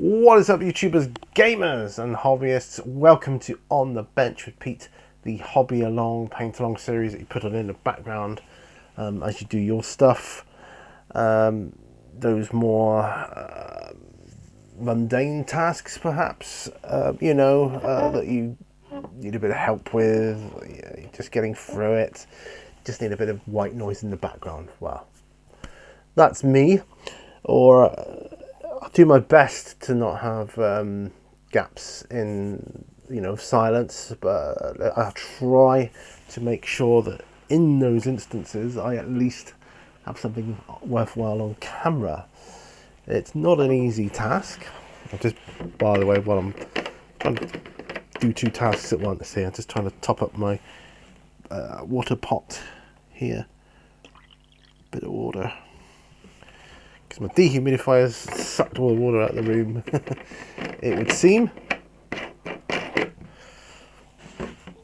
What is up, YouTubers, gamers and hobbyists? Welcome to On the Bench with Pete, the hobby along, paint along series that you put on in the background as you do your stuff. Those more mundane tasks, perhaps, that you need a bit of help with, you're just getting through it, just need a bit of white noise in the background. Well, that's me. Or I'll do my best to not have gaps in, silence, but I'll try to make sure that in those instances I at least have something worthwhile on camera. It's not an easy task. Just, by the way, while I'm trying to do two tasks at once here, I'm just trying to top up my water pot here. Bit of water. Because my dehumidifier's sucked all the water out of the room, it would seem.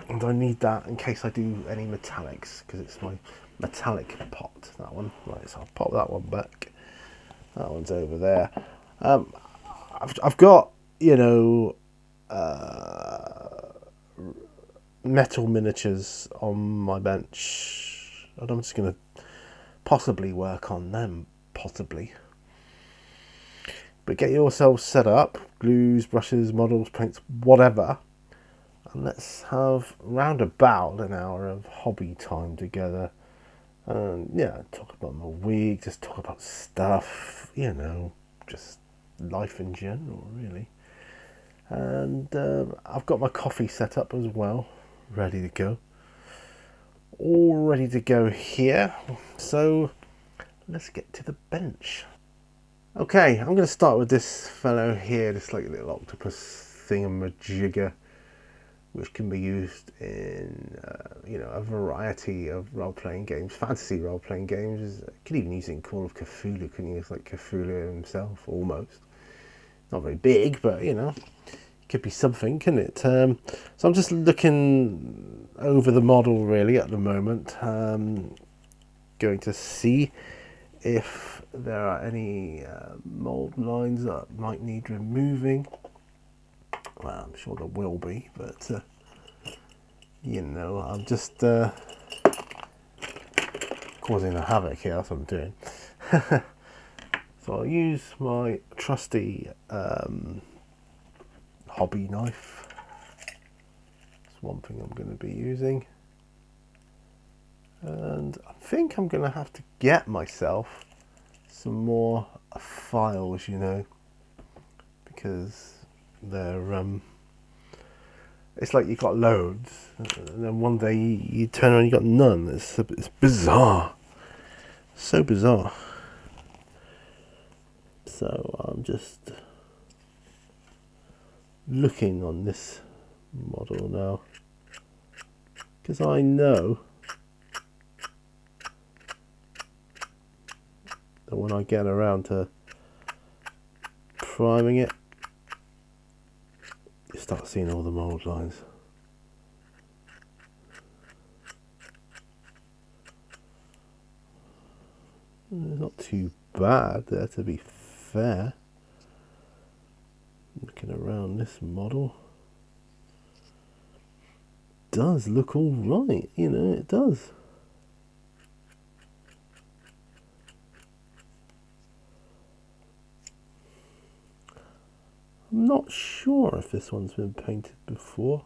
And I need that in case I do any metallics, because it's my metallic pot, that one. Right, so I'll pop that one back. That one's over there. I've got, metal miniatures on my bench, and I'm just going to possibly work on them. Possibly. But get yourself set up, glues, brushes, models, paints, whatever, and let's have round about an hour of hobby time together. And talk about my week, just talk about stuff, just life in general, really. And I've got my coffee set up as well, ready to go. All ready to go here. So let's get to the bench. Okay, I'm going to start with this fellow here, this like little octopus thingamajigger, which can be used in a variety of role-playing games, fantasy role-playing games. You could even use it in Call of Cthulhu, couldn't you? It's like Cthulhu himself, almost. Not very big, but it could be something, couldn't it? So I'm just looking over the model really at the moment, going to see if there are any mold lines that might need removing. Well, I'm sure there will be, but I'm just causing a havoc here. That's what I'm doing. So I'll use my trusty hobby knife. That's one thing I'm going to be using. And I think I'm going to have to get myself some more files, because they're it's like you got loads, and then one day you turn around and you got none. It's bizarre, so bizarre. So I'm just looking on this model now, because I know that when I get around to priming it, you start seeing all the mold lines. It's not too bad there, to be fair. Looking around this model, does look all right, it does. I'm not sure if this one's been painted before.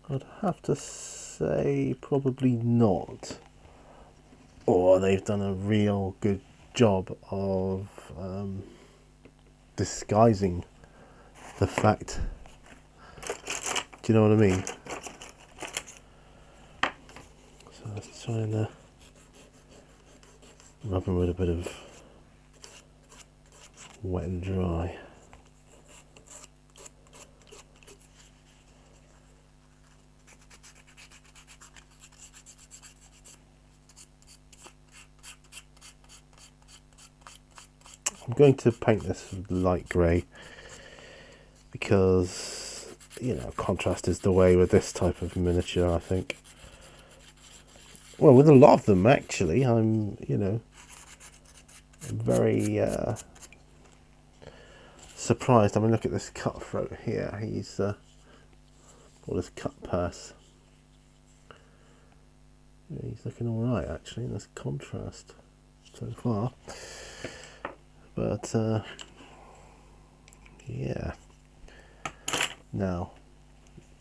I'd have to say probably not. Or they've done a real good job of disguising the fact. Do you know what I mean? So let's try and rub them with a bit of wet and dry. I'm going to paint this light grey because contrast is the way with this type of miniature, I think. Well, with a lot of them actually, I'm I'm very surprised. I mean, look at this cutthroat here. He's or this cut purse. Yeah, he's looking all right actually. There's contrast so far, but yeah. Now,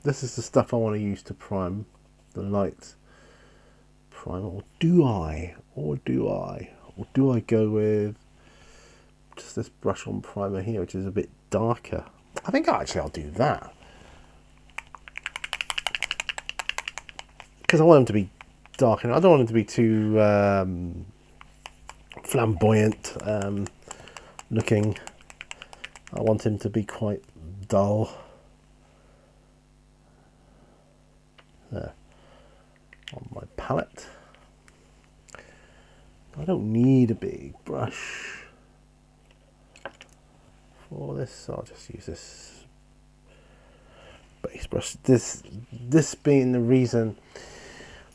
this is the stuff I want to use to prime the light primer, or do I? Or do I go with just this brush on primer here, which is a bit darker? I think actually I'll do that, because I want them to be dark, and I don't want them to be too flamboyant looking. I want him to be quite dull. There, on my palette. I don't need a big brush for this, so I'll just use this base brush. This being the reason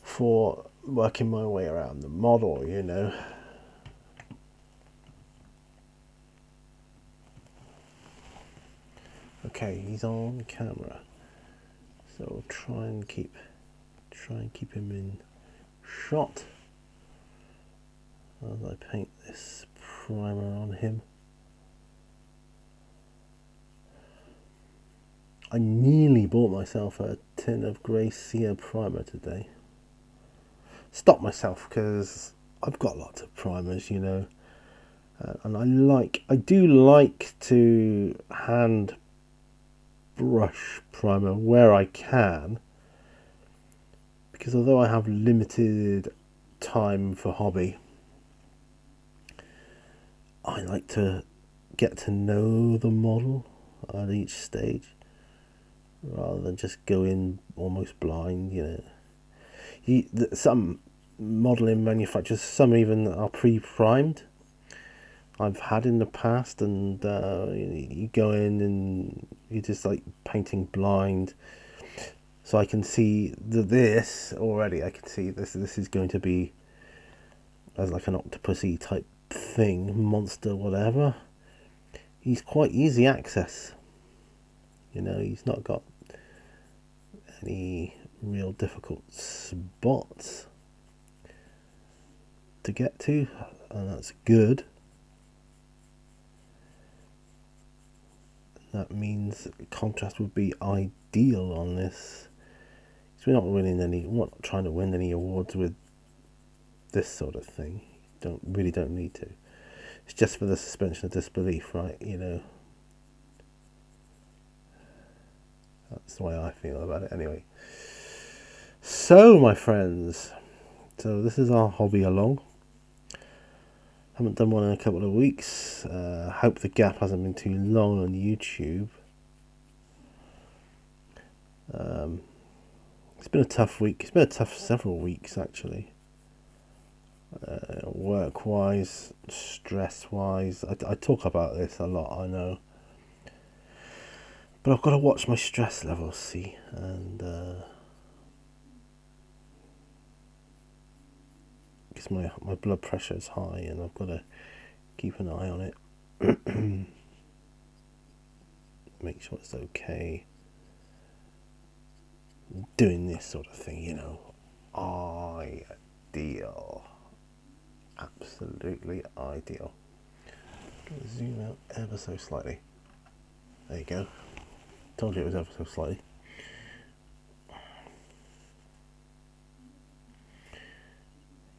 for working my way around the model, you know. Okay, he's on camera, so we'll try and keep him in shot as I paint this primer on him. I nearly bought myself a tin of Gracia primer today. Stopped myself because I've got lots of primers, you know, and I do like to hand brush primer where I can, because although I have limited time for hobby, I like to get to know the model at each stage rather than just go in almost blind, you know. Some modeling manufacturers, some even are pre-primed, I've had in the past, and you go in and you're just like painting blind. So I can see this already. I can see this is going to be as like an octopusy type thing, monster, whatever. He's quite easy access. You know, he's not got any real difficult spots to get to, and that's good. That means contrast would be ideal on this. So we're not trying to win any awards with this sort of thing. Really don't need to. It's just for the suspension of disbelief, right? You know. That's the way I feel about it anyway. So, my friends, so this is our hobby along. Haven't done one in a couple of weeks. Hope the gap hasn't been too long on YouTube. It's been a tough week. It's been a tough several weeks, actually. Work-wise, stress-wise. I talk about this a lot, I know. But I've got to watch my stress levels, see, and because my blood pressure is high, and I've got to keep an eye on it. Make sure it's okay. Doing this sort of thing, you know, ideal. Absolutely ideal. Zoom out ever so slightly. There you go. Told you it was ever so slightly.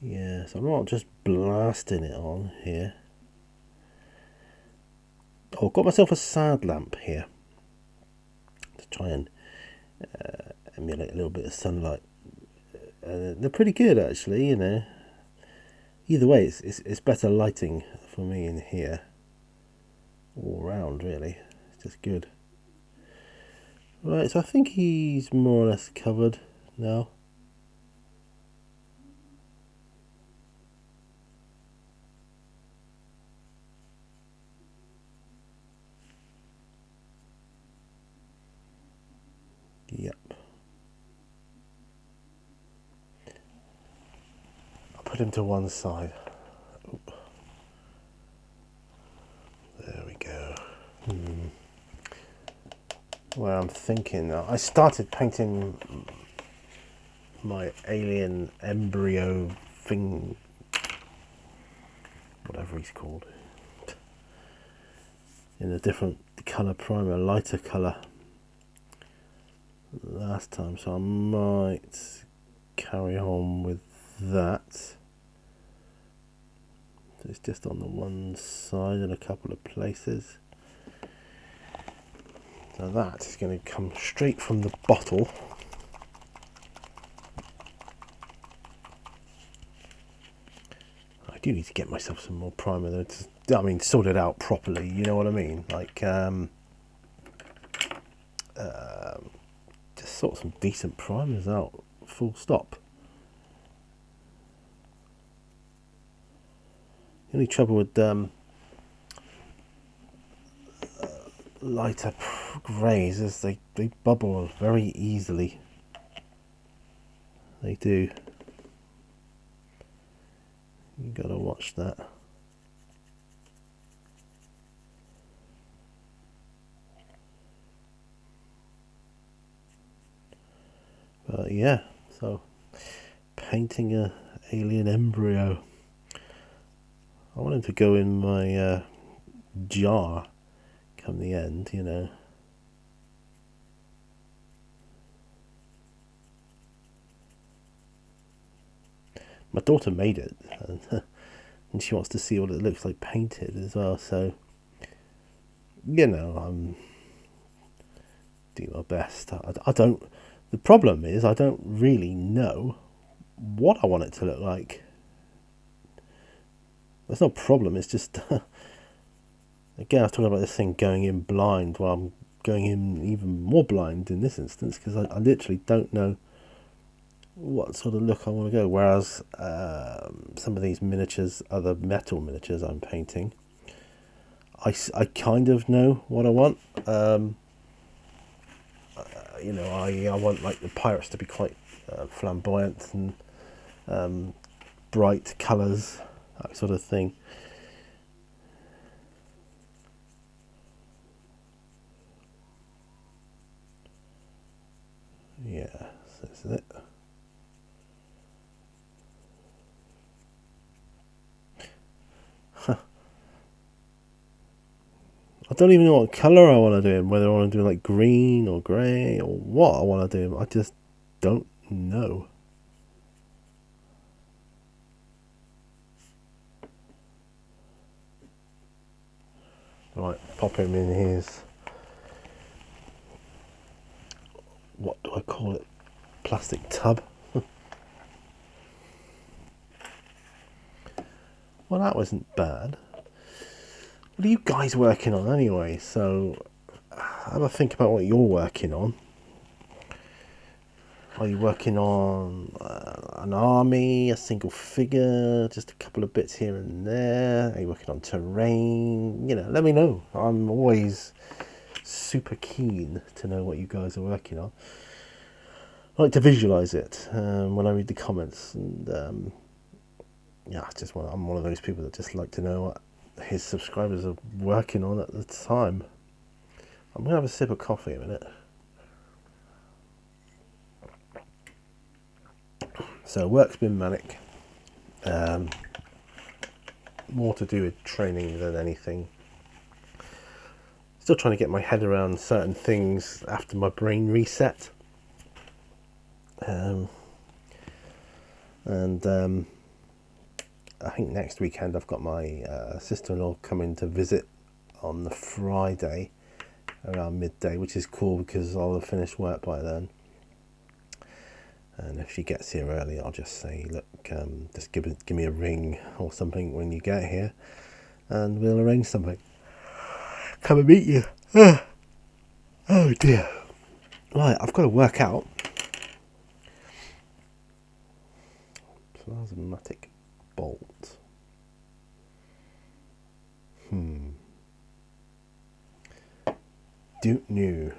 Yeah, so I'm not just blasting it on here. Oh, I've got myself a sad lamp here to try and emulate a little bit of sunlight. They're pretty good, actually, you know. Either way, it's better lighting for me in here. All round, really. It's just good. Right, so I think he's more or less covered now. Yep. I'll put him to one side. Oop. where I'm thinking. I started painting my alien embryo thing, whatever he's called, in a different colour primer, lighter colour last time, so I might carry on with that. So it's just on the one side in a couple of places. So that is going to come straight from the bottle. I do need to get myself some more primer though, I mean, sort it out properly, you know what I mean? Like, just sort some decent primers out, full stop. The only trouble with lighter greys is they bubble very easily. They do. You gotta watch that. But yeah, so painting a alien embryo. I want him to go in my jar come the end, you know. My daughter made it, and she wants to see what it looks like painted as well, so, you know, I'm doing my best. I don't, the problem is I don't really know what I want it to look like. That's not a problem, it's just, again, I was talking about this thing going in blind. Well, I'm going in even more blind in this instance, because I literally don't know what sort of look I want to go. Whereas some of these miniatures, other metal miniatures I'm painting, I kind of know what I want. You know, I want like the pirates to be quite flamboyant and bright colours, that sort of thing. Yeah, so this is it. I don't even know what colour I want to do, whether I want to do like green or grey or what I want to do. I just don't know. Right, pop him in his, what do I call it, plastic tub. Well, that wasn't bad. What are you guys working on anyway? So have a think about what you're working on. Are you working on an army, a single figure, just a couple of bits here and there? Are you working on terrain? You know, let me know. I'm always super keen to know what you guys are working on. I like to visualize it when I read the comments, and yeah, I'm one of those people that just like to know what his subscribers are working on at the time. I'm gonna have a sip of coffee in a minute. So work's been manic. More to do with training than anything. Still trying to get my head around certain things after my brain reset. I think next weekend I've got my sister-in-law coming to visit on the Friday around midday, which is cool because I'll have finished work by then. And if she gets here early, I'll just say, look, just give me a ring or something when you get here, and we'll arrange something. Come and meet you. Oh dear. Right, I've got to work out. Plasmatic bolt. Don't know.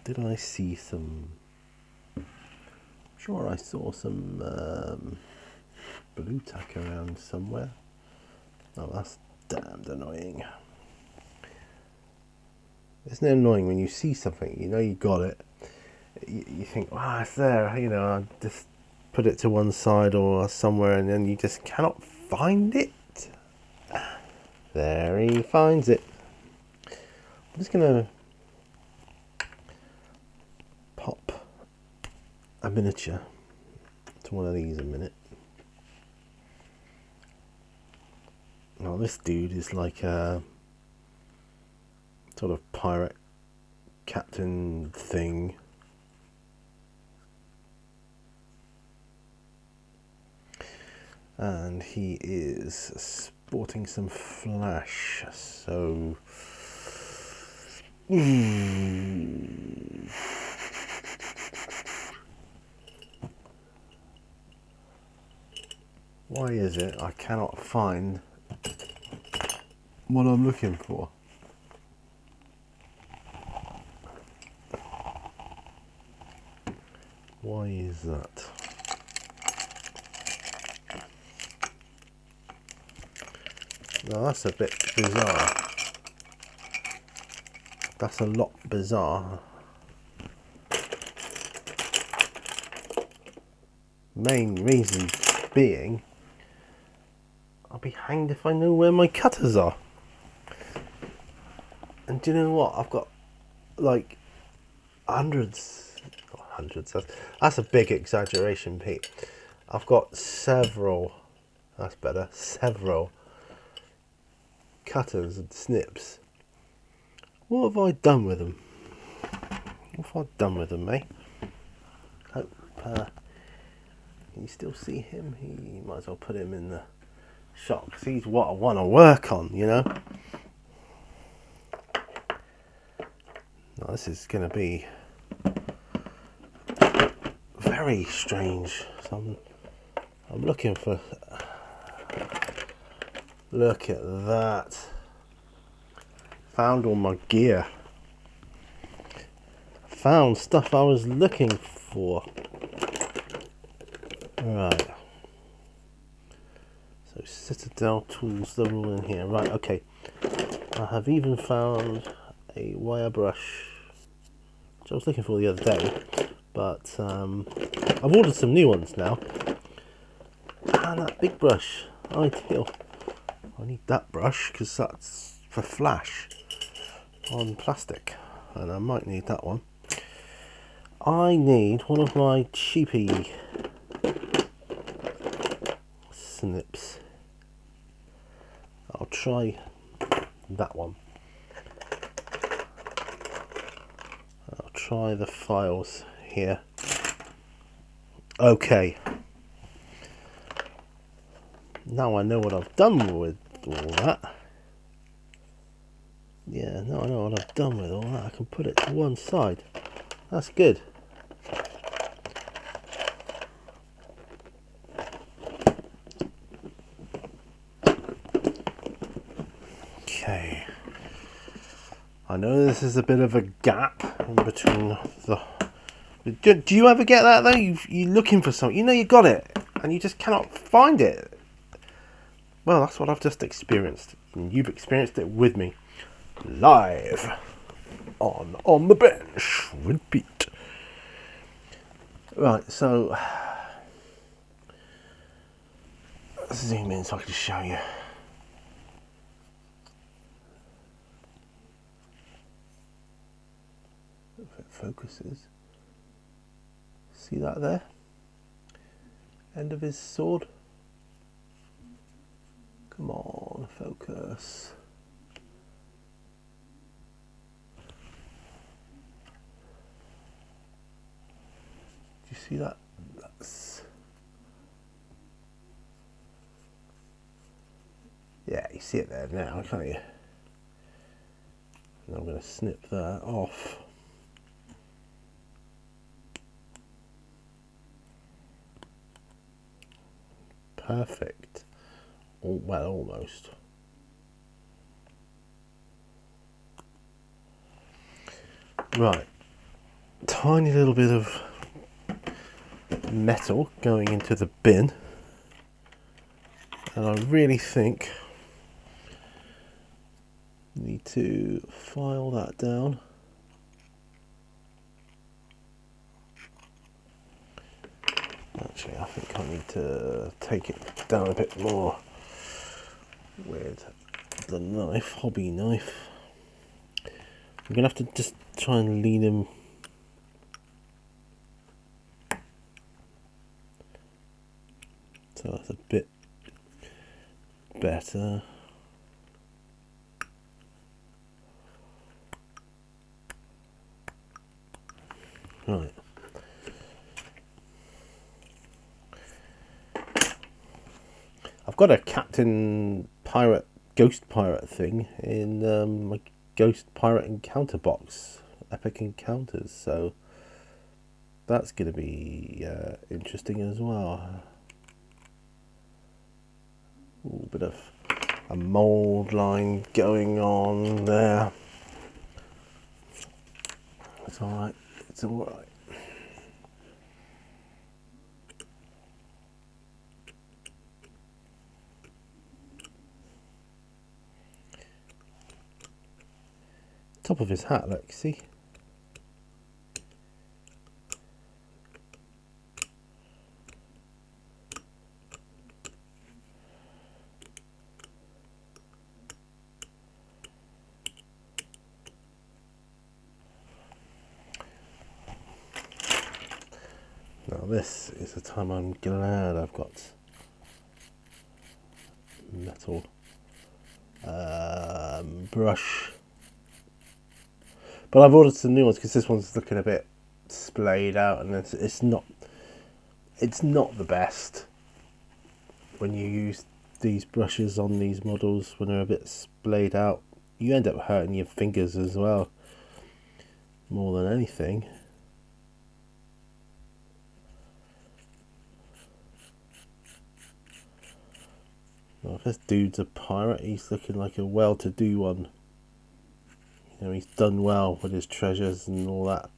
Did I see some? Sure, I saw some blue tack around somewhere. Oh, that's damned annoying. Isn't it annoying when you see something, you know you got it, you think, wow, it's there, you know, I just put it to one side or somewhere, and then you just cannot find it. There he finds it. I'm just gonna pop a miniature to one of these in a minute. Now this dude is like a sort of pirate captain thing. And he is sporting some flash, so why is it I cannot find what I'm looking for? Why is that? Now that's a bit bizarre. That's a lot bizarre. Main reason being, I'll be hanged if I know where my cutters are. And do you know what? I've got like hundreds. That's a big exaggeration, Pete. I've got several. That's better. Several cutters and snips. What have I done with them? What have I done with them, mate? Hope can you still see him? He might as well put him in the shot because he's what I want to work on, you know. Now this is going to be very strange. So I'm looking for. Look at that. Found all my gear. Found stuff I was looking for. Right. So Citadel tools, they're all in here. Right, okay. I have even found a wire brush, which I was looking for the other day. But I've ordered some new ones now. And that big brush, ideal. I need that brush because that's for flash on plastic, and I might need that one. I need one of my cheapy snips. I'll try that one. I'll try the files here. Okay. Now I know what I've done with all that. Yeah, now I know what I've done with all that. I can put it to one side. That's good. Okay. I know this is a bit of a gap in between the... Do you ever get that though? You're looking for something, you know you got it, and you just cannot find it. Well, that's what I've just experienced, and you've experienced it with me, live on the bench with Pete. Right, so let's zoom in so I can show you. If it focuses, see that there? End of his sword. Come on, focus. Do you see that? That's... Yeah, you see it there now, can't you? And I'm going to snip that off. Perfect. Well, almost. Right. Tiny little bit of metal going into the bin. And I really think Need to file that down. Actually, I think I need to take it down a bit more with the knife, hobby knife. I'm gonna have to just try and lean him so that's a bit better. Right. I've got a Captain Pirate, Ghost Pirate thing in my Ghost Pirate Encounter box, Epic Encounters, so that's going to be interesting as well. Ooh, bit of a mould line going on there. It's alright, it's alright. Top of his hat, look, see? Now this is the time I'm glad I've got metal brush. But I've ordered some new ones because this one's looking a bit splayed out, and it's not the best when you use these brushes on these models when they're a bit splayed out. You end up hurting your fingers as well, more than anything. Well, if this dude's a pirate, he's looking like a well-to-do one. You know, he's done well with his treasures and all that.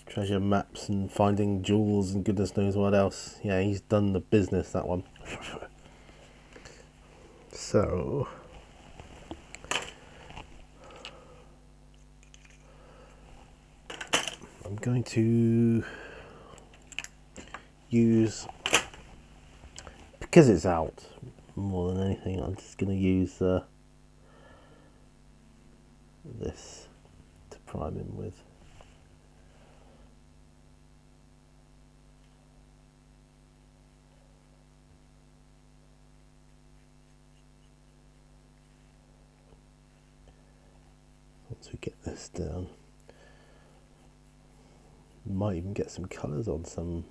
Treasure maps and finding jewels and goodness knows what else. Yeah, he's done the business, that one. So I'm going to use, because it's out more than anything, I'm just going to use this to prime him with. Once we get this down, might even get some colours on some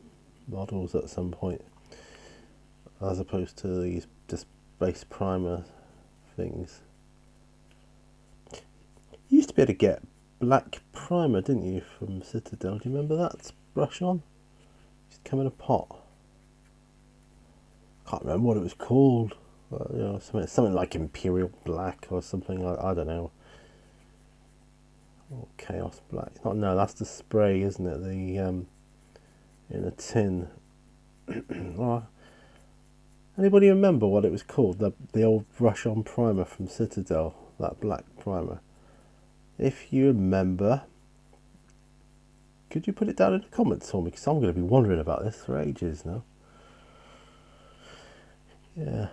models at some point, as opposed to these just base primer things. You used to be able to get black primer, didn't you, from Citadel? Do you remember that brush on? It used to come in a pot. Can't remember what it was called. You know, something like Imperial Black or something. I don't know. Or Chaos Black. Oh, no, that's the spray, isn't it? The in a tin. Oh, anybody remember what it was called? The old brush on primer from Citadel, that black primer. If you remember, could you put it down in the comments for me? Because I'm going to be wondering about this for ages now. Yeah.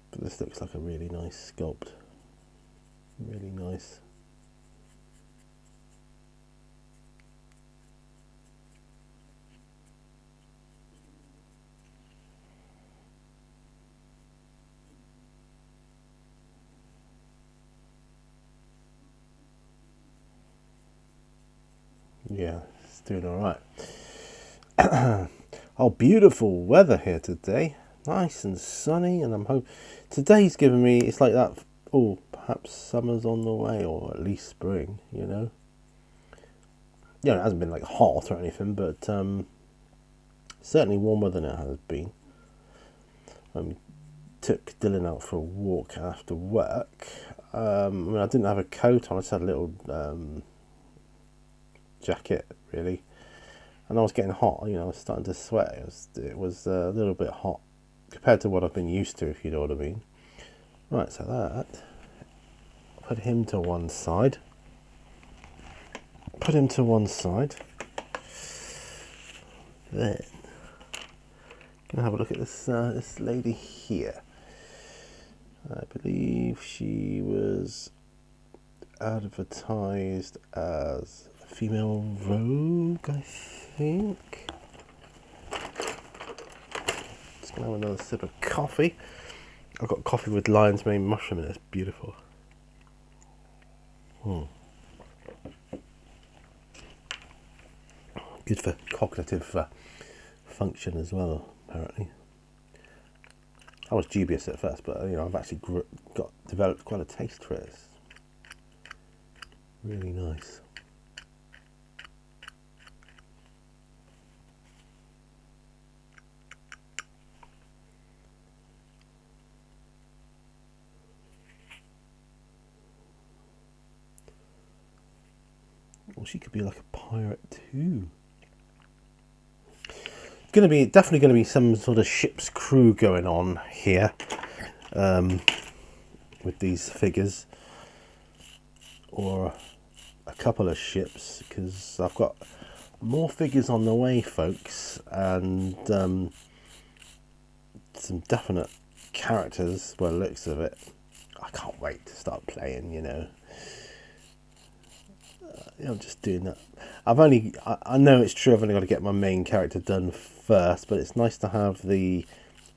But this looks like a really nice sculpt. Really nice. Yeah, it's doing all right. Oh, beautiful weather here today. Nice and sunny, and I'm hoping today's giving me, it's like that. Oh, perhaps summer's on the way, or at least spring. You know. Yeah, it hasn't been like hot or anything, but certainly warmer than it has been. Took Dylan out for a walk after work. I mean, I didn't have a coat on. I just had a little jacket, really, and I was getting hot. You know, I was starting to sweat. It was a little bit hot compared to what I've been used to, if you know what I mean. Right, so that, put him to one side. Put him to one side. Then, gonna have a look at this lady here. I believe she was advertised as a female rogue, I think. Just gonna have another sip of coffee. I've got coffee with lion's mane mushroom in it. It's beautiful. Good for cognitive function as well, apparently. I was dubious at first, but I've actually developed quite a taste for it. It's really nice. Well, she could be like a pirate too. It's definitely going to be some sort of ship's crew going on here, with these figures, or a couple of ships, because I've got more figures on the way, folks, and some definite characters by the looks of it. I can't wait to start playing, I'm just doing that. I know it's true, I've only got to get my main character done first, but it's nice to have the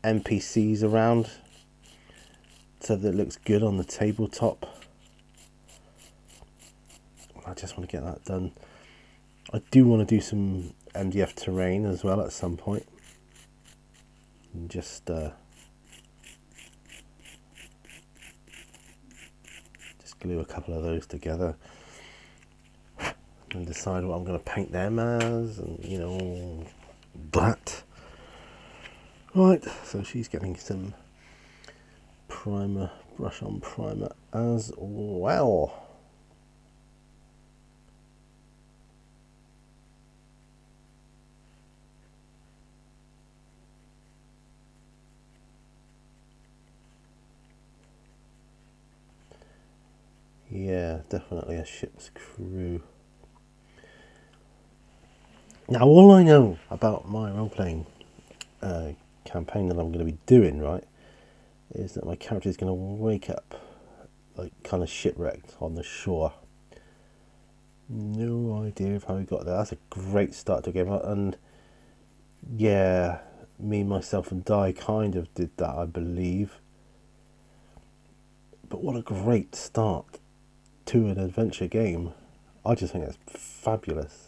NPCs around so that it looks good on the tabletop. I just want to get that done. I do want to do some MDF terrain as well at some point. And just glue a couple of those together and decide what I'm going to paint them as, and that. Right, so she's getting some primer, brush on primer as well. Yeah, definitely a ship's crew. Now, all I know about my role-playing campaign that I'm going to be doing, right, is that my character is going to wake up, like, kind of shipwrecked on the shore. No idea of how he got there. That's a great start to a game. And, yeah, me, myself, and Di kind of did that, I believe. But what a great start to an adventure game. I just think that's fabulous.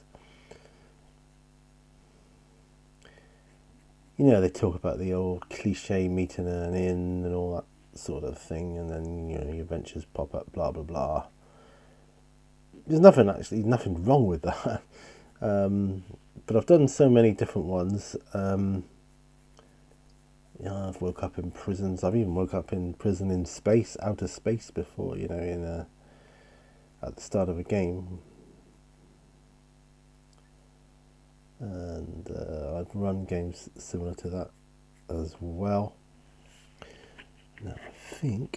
They talk about the old cliche meeting in an inn and all that sort of thing, and then your adventures pop up, blah blah blah. There's nothing wrong with that. But I've done so many different ones. I've woke up in prisons. I've even woke up in prison in space, outer space before, at the start of a game. And I've run games similar to that as well. Now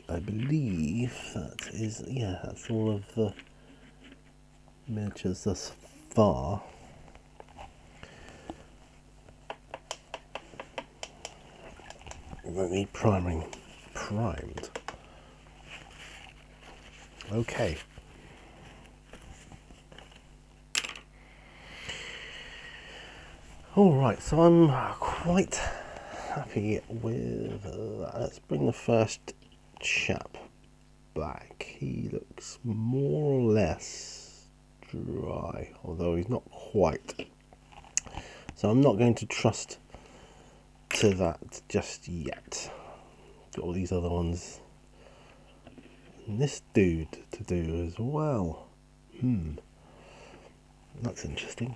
I believe that's all of the miniatures thus far. Let me primed. Okay. Alright, so I'm quite happy with that. Let's bring the first chap back. He looks more or less dry, although he's not quite. So I'm not going to trust to that just yet. Got all these other ones. And this dude to do as well. That's interesting.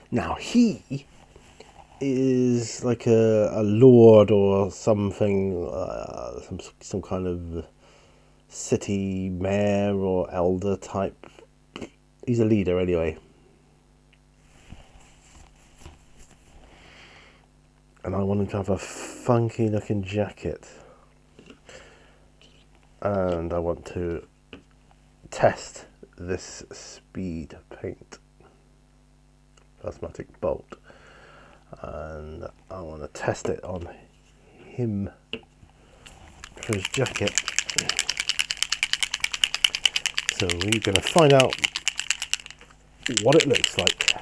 Now he is like a lord or something, some kind of city mayor or elder type. He's a leader anyway. and I want him to have a funky looking jacket, and I want to test this speed paint plasmatic bolt, and I want to test it on him for his jacket. So we're going to find out what it looks like.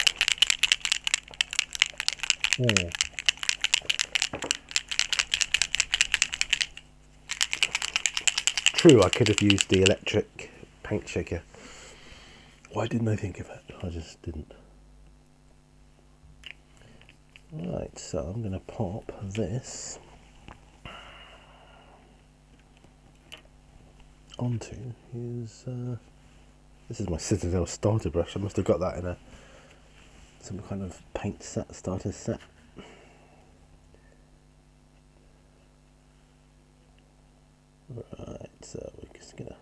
True, I could have used the electric paint shaker. Why didn't I think of it? I just didn't. Right, so I'm going to pop this onto his... this is my Citadel starter brush. I must have got that in some kind of paint set, starter set. Right, so we're just going to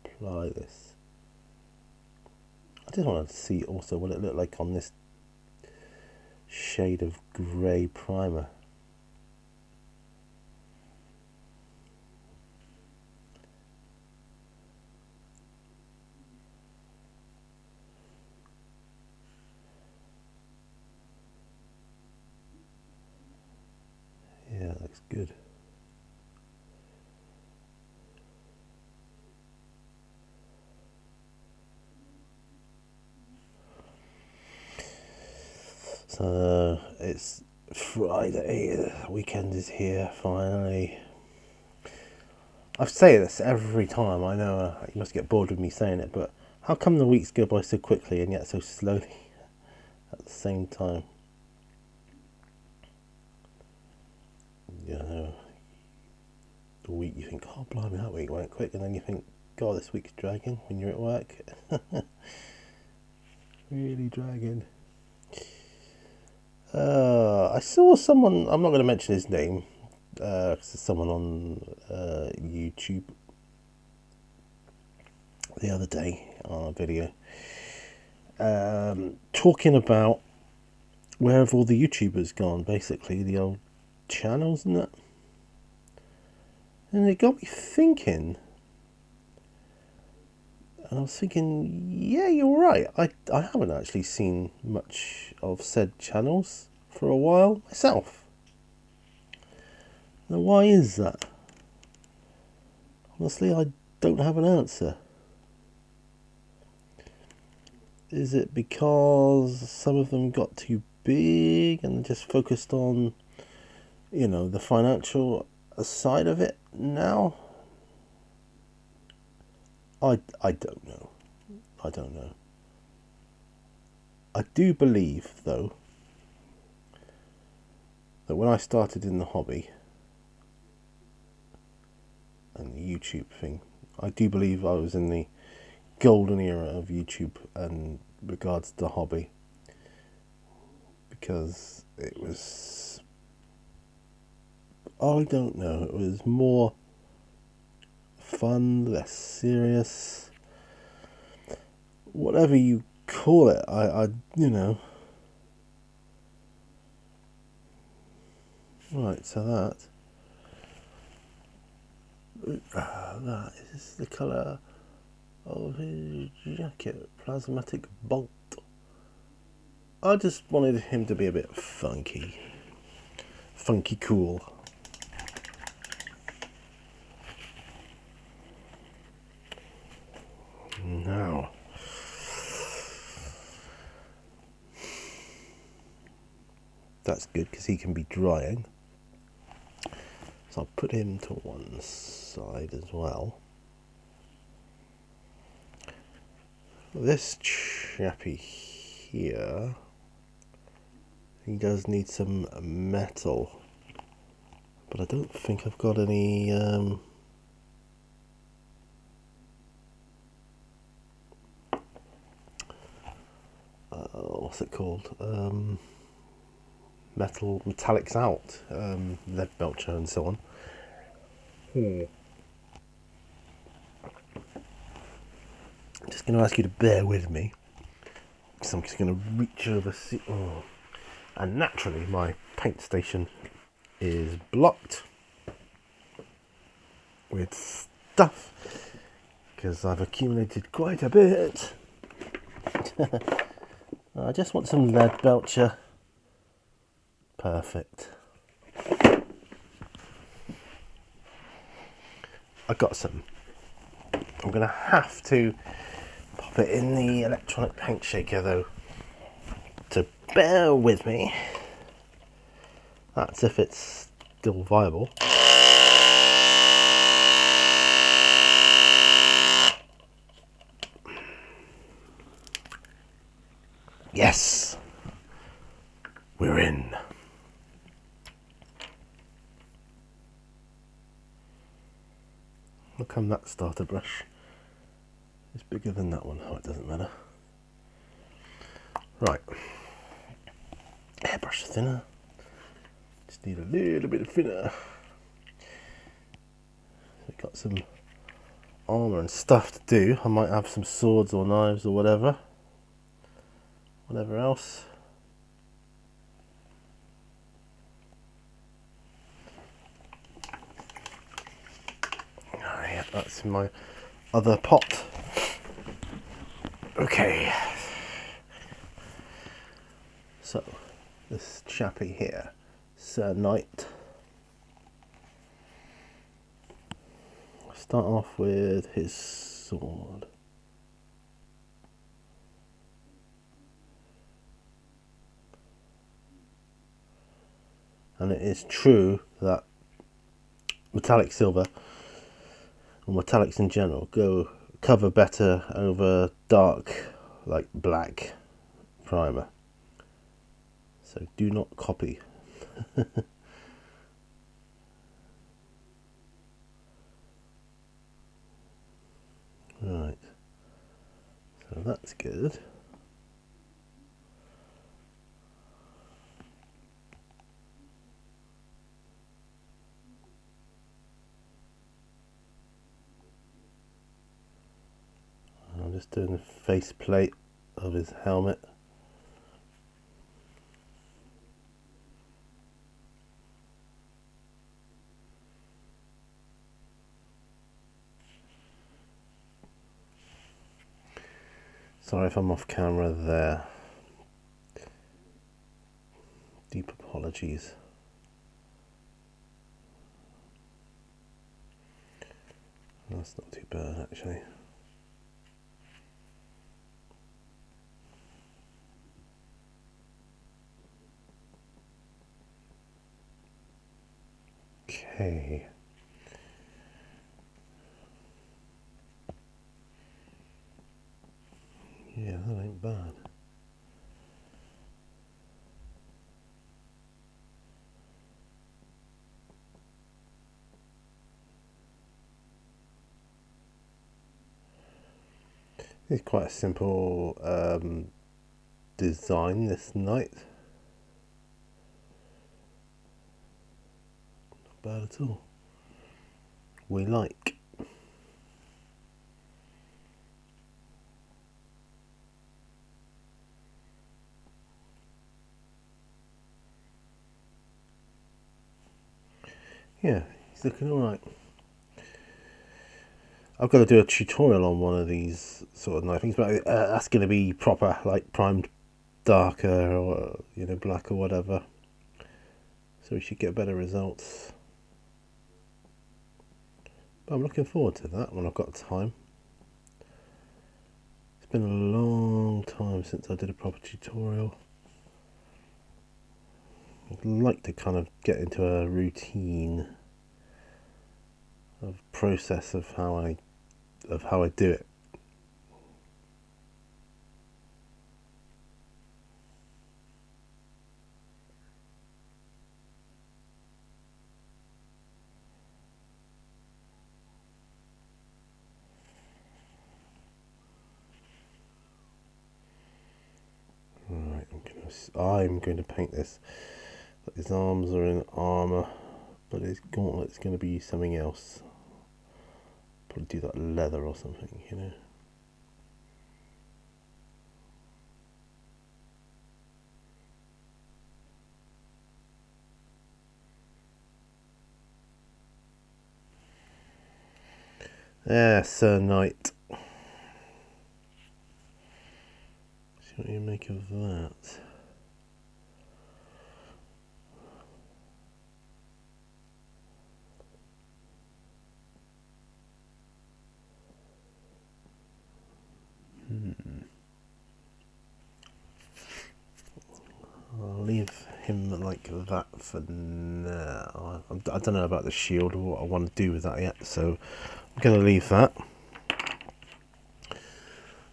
apply this. I just want to see also what it looked like on this shade of grey primer. Yeah, that looks good. So it's Friday, the weekend is here finally. I say this every time, I know you must get bored with me saying it, but how come the weeks go by so quickly and yet so slowly at the same time? You know, the week you think, oh blimey, that week went quick, and then you think, God, this week's dragging when you're at work. Really dragging. I saw someone, I'm not going to mention his name, because there's someone on YouTube the other day on a video talking about where have all the YouTubers gone, basically, the old channels and that. And it got me thinking, and I was thinking, yeah, you're right, I haven't actually seen much of said channels for a while myself. Now, why is that? Honestly, I don't have an answer. Is it because some of them got too big and just focused on, you know, the financial side of it now? I don't know. I don't know. I do believe, though, that when I started in the hobby and the YouTube thing, I do believe I was in the golden era of YouTube and regards to the hobby, because it was, I don't know, it was more fun, less serious, whatever you call it. I you know. Right, so that is the colour of his jacket, plasmatic bolt. I just wanted him to be a bit funky cool. Now, that's good because he can be drying. So I'll put him to one side as well. This chappy here, he does need some metal, but I don't think I've got any what's it called, metallics out, lead belcher and so on. I'm just going to ask you to bear with me, because I'm just going to reach over, and naturally my paint station is blocked with stuff because I've accumulated quite a bit. I just want some lead belcher. Perfect. I got some. I'm going to have to pop it in the electronic paint shaker though. So bear with me. That's if it's still viable. Yes! We're in. Look on that starter brush. It's bigger than that one. Oh, it doesn't matter. Right. Airbrush thinner. Just need a little bit of thinner. We've got some armour and stuff to do. I might have some swords or knives or whatever. Whatever else. Yeah, that's in my other pot. Okay. So, this chappie here, Sir Knight. I'll start off with his sword. And it is true that metallic silver, or metallics in general, cover better over dark, like black primer. So do not copy. Right, so that's good. I'm just doing the face plate of his helmet. Sorry if I'm off camera there. Deep apologies. That's not too bad actually. Okay. Yeah, that ain't bad. It's quite a simple design, this knight. Not bad at all. We like. Yeah, he's looking alright. I've got to do a tutorial on one of these sort of knife things, but that's going to be proper, like primed darker or black or whatever. So we should get better results. But I'm looking forward to that when I've got time. It's been a long time since I did a proper tutorial. I'd like to kind of get into a routine of process of how I do it. Right, I'm going to paint this. But his arms are in armour, but his gauntlet's going to be something else. Probably do that leather or something, Yeah, Sir Knight. See what you make of that. I'll leave him like that for now. I don't know about the shield or what I want to do with that yet, so I'm going to leave that.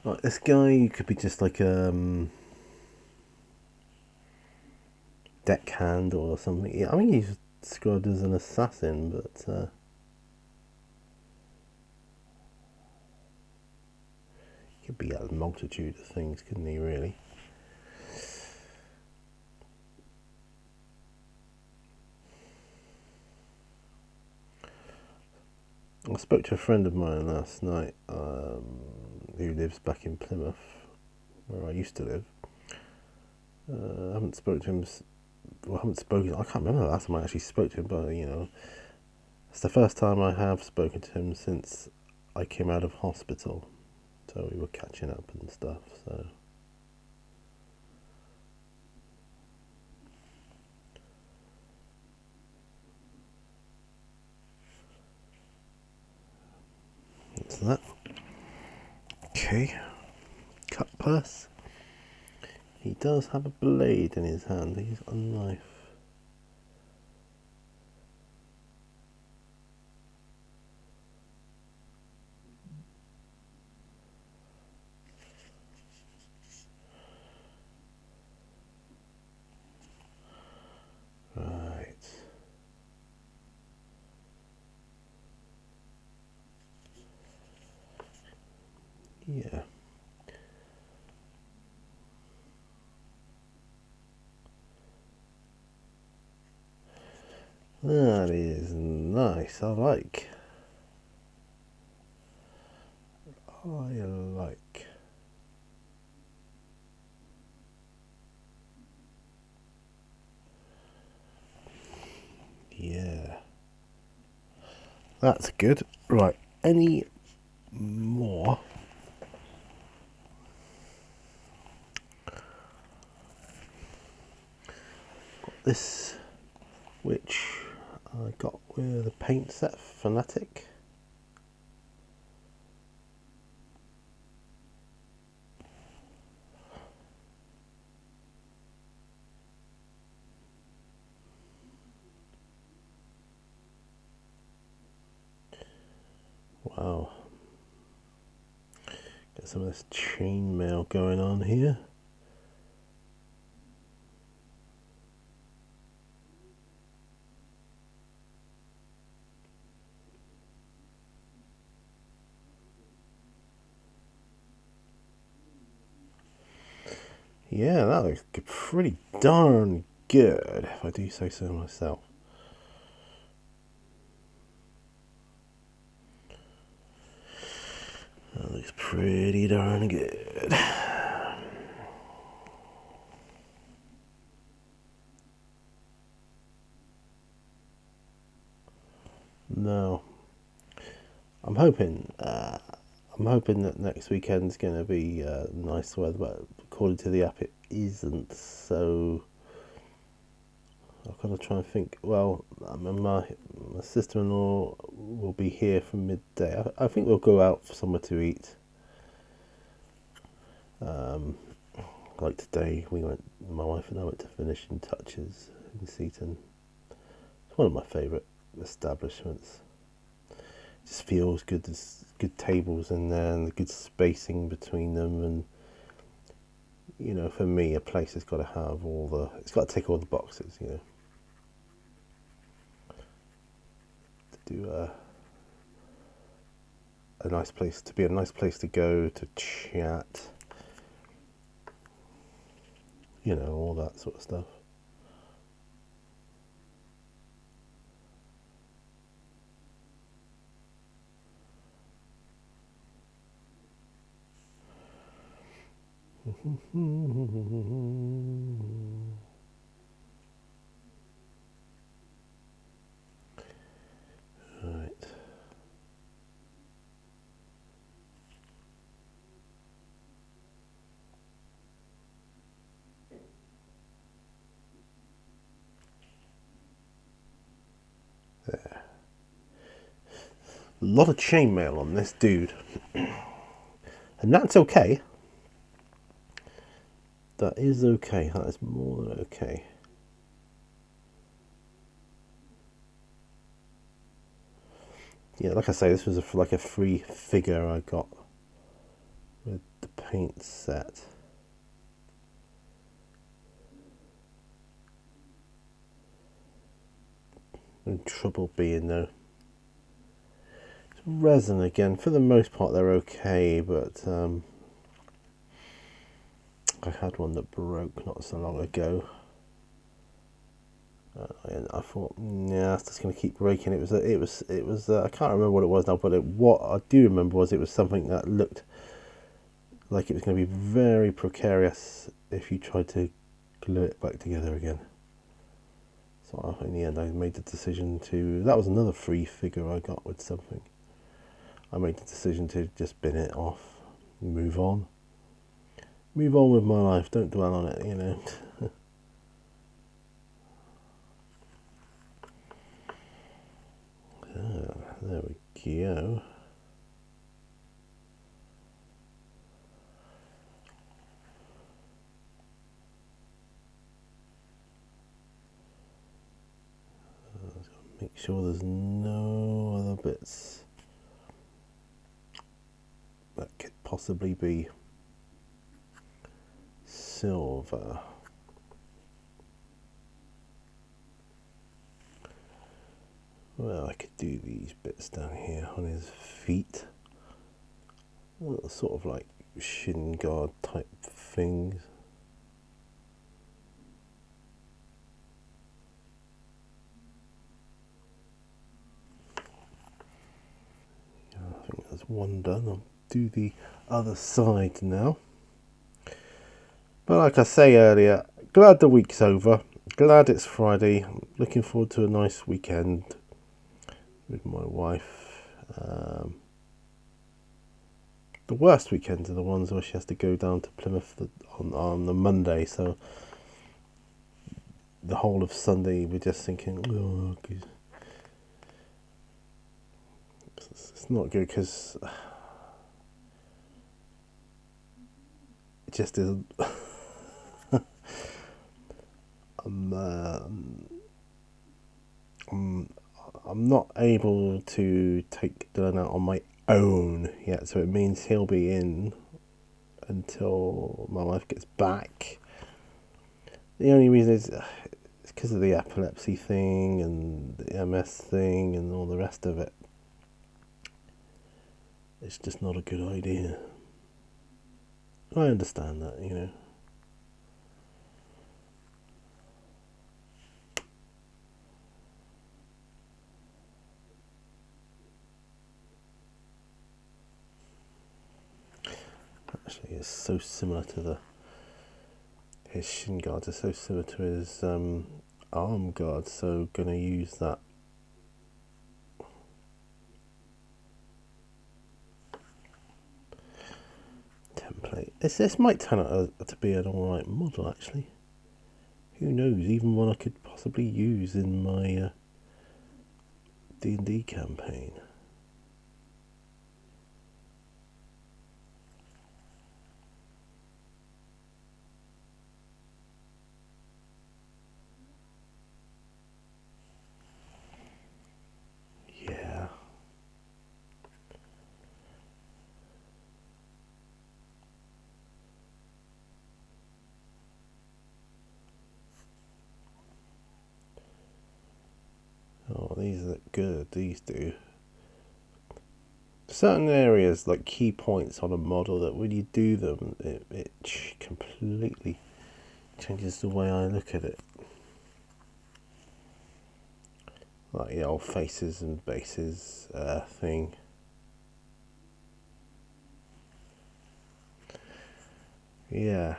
Right, this guy could be just like deckhand or something. Yeah, I mean he's described as an assassin, but he could be a multitude of things, couldn't he, really? I spoke to a friend of mine last night who lives back in Plymouth, where I used to live. I haven't spoken to him. Well, I haven't spoken. I can't remember the last time I actually spoke to him, but it's the first time I have spoken to him since I came out of hospital. So we were catching up and stuff. So that's that. Okay, cut purse. He does have a blade in his hand. He's got a knife. Right. Yeah. That is nice. I like. Yeah. That's good. Right. Any more? This, which I got with a paint set, Fanatic. Wow. Got some of this chainmail going on here. Yeah, that looks pretty darn good, if I do say so myself. That looks pretty darn good. No, I'm hoping. I'm hoping that next weekend's going to be nice weather, but according to the app, it isn't. So I've got to try and think. Well, my sister-in-law will be here from midday. I think we'll go out for somewhere to eat. Like today, my wife and I went to Finishing Touches in Seaton. It's one of my favourite establishments. It just feels good. There's good tables in there and the good spacing between them, and for me, a place has got to have it's got to tick all the boxes, to do a nice place, to be a nice place to go to chat, all that sort of stuff. Right. A lot of chainmail on this dude. And that's okay. That is okay. That is more than okay. Yeah, like I say, this was like a free figure I got with the paint set. No trouble being though. It's resin again. For the most part, they're okay, but I had one that broke not so long ago. And I thought, yeah, it's just going to keep breaking. It was. I can't remember what it was now, but what I do remember was it was something that looked like it was going to be very precarious if you tried to glue it back together again. So in the end, I made the decision to. That was another free figure I got with something. I made the decision to just bin it off, move on with my life. Don't dwell on it, you know. There we go. Make sure there's no other bits that could possibly be silver. Well, I could do these bits down here on his feet. Sort of like shin guard type things. I think that's one done. I'll do the other side now. But like I say earlier, glad the week's over. Glad it's Friday. I'm looking forward to a nice weekend with my wife. The worst weekends are the ones where she has to go down to Plymouth on the Monday. So the whole of Sunday we're just thinking, oh, it's not good because it just isn't. I'm not able to take Dylan out on my own yet, so it means he'll be in until my wife gets back. The only reason is it's because of the epilepsy thing and the MS thing and all the rest of it. It's just not a good idea. I understand that, you know. Actually, it's so similar to his shin guards are so similar to his arm guards, so gonna use that. Template. This might turn out to be an alright model actually. Who knows, even one I could possibly use in my D&D campaign. Yeah. Oh, these look good, these do. Certain areas, like key points on a model, that when you do them, it completely changes the way I look at it. Like the old faces and bases thing. Yeah.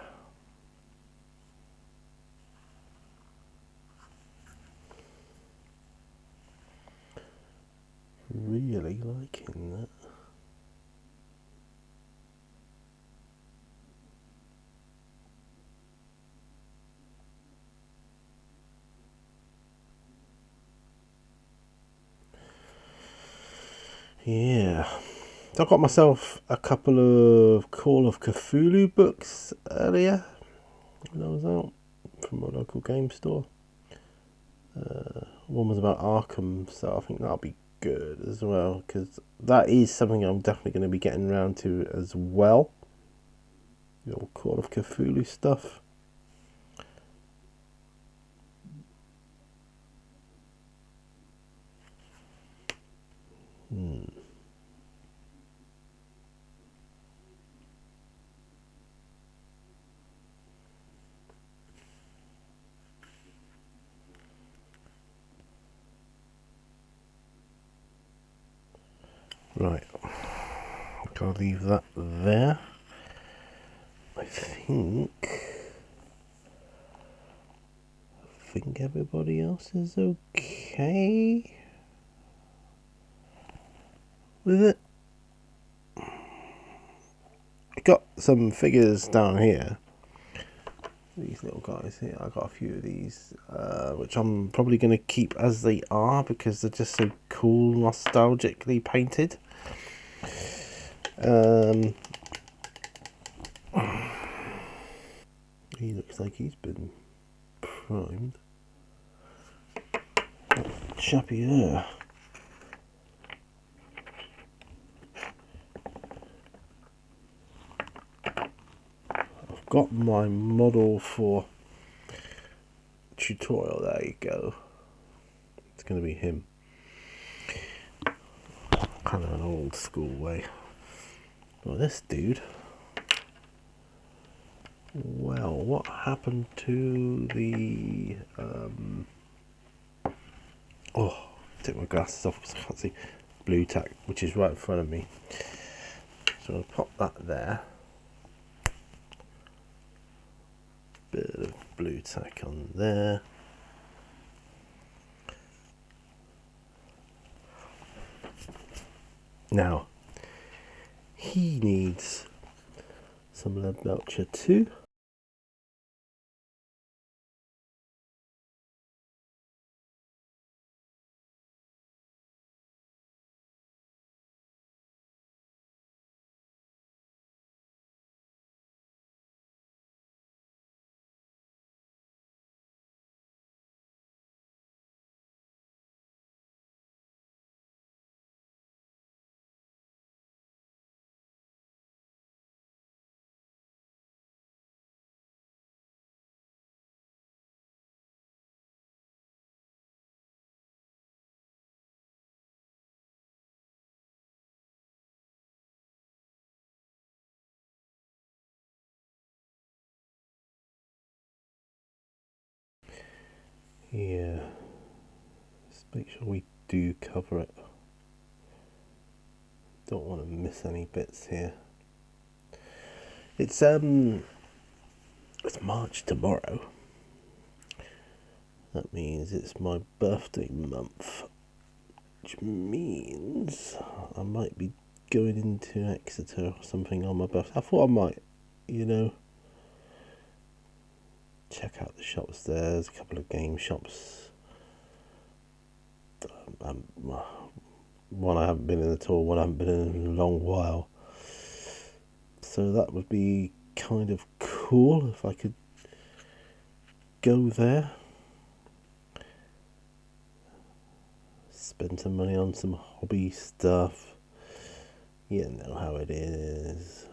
Really liking that. Yeah. So I got myself a couple of Call of Cthulhu books earlier when I was out from my local game store. One was about Arkham, so I think that'll be good as well, because that is something I'm definitely going to be getting around to as well. The old Call of Cthulhu stuff. Right, gotta leave that there. I think everybody else is okay with it. I got some figures down here. These little guys here. I got a few of these, which I'm probably going to keep as they are because they're just so cool, nostalgically painted. He looks like he's been primed. Chappy there. I've got my model for tutorial. There you go. It's going to be him. Kind of an old school way. Well, this dude. Well, what happened to the... take my glasses off because I can't see. Blue tack, which is right in front of me. So I'll pop that there. Bit of blue tack on there. Now, he needs some lead belcher too. Yeah, let's make sure we do cover it. Don't want to miss any bits here. It's March tomorrow. That means it's my birthday month, which means I might be going into Exeter or something on my birthday. I thought I might, check out the shops there. There's a couple of game shops. One I haven't been in at all, one I haven't been in a long while. So that would be kind of cool if I could go there. Spend some money on some hobby stuff. You know how it is.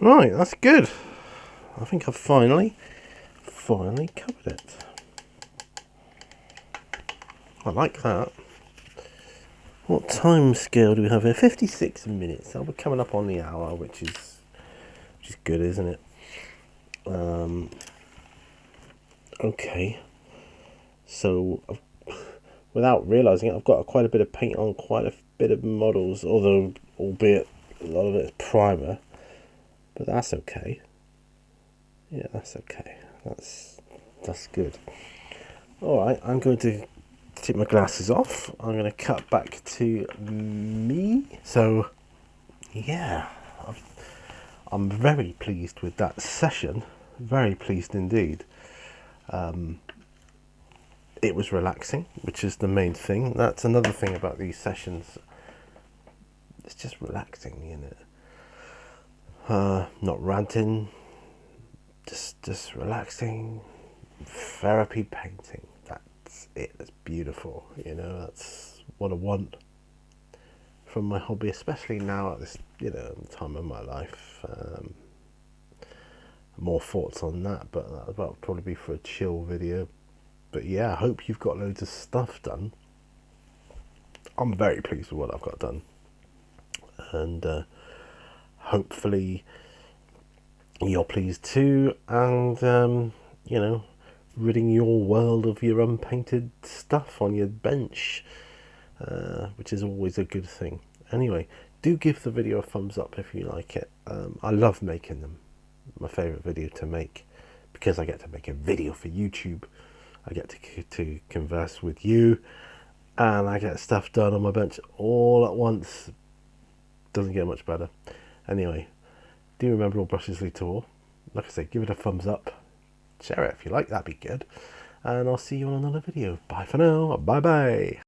Right, that's good. I think I've finally covered it. I like that. What time scale do we have here? 56 minutes. So we're coming up on the hour, which is good, isn't it? Okay. So, without realising it, I've got quite a bit of paint on quite a bit of models, although albeit a lot of it is primer. but that's okay. Yeah, that's okay. That's good. All right, I'm going to take my glasses off. I'm going to cut back to me. So, yeah, I'm very pleased with that session. Very pleased indeed. It was relaxing, which is the main thing. That's another thing about these sessions. It's just relaxing, you know. Not ranting, just relaxing. Therapy painting. That's it. That's beautiful. You know, that's what I want from my hobby, especially now at this, you know, time of my life. More thoughts on that, but that'll probably be for a chill video. But yeah, I hope you've got loads of stuff done. I'm very pleased with what I've got done, and hopefully you're pleased too. And you know, ridding your world of your unpainted stuff on your bench, which is always a good thing. Anyway, do give the video a thumbs up if you like it. I love making them. My favourite video to make, because I get to make a video for YouTube. I get to converse with you, and I get stuff done on my bench all at once. Doesn't get much better. Anyway, do remember all brushes lead to all. Like I say, give it a thumbs up. Share it if you like, that'd be good. And I'll see you on another video. Bye for now. Bye bye.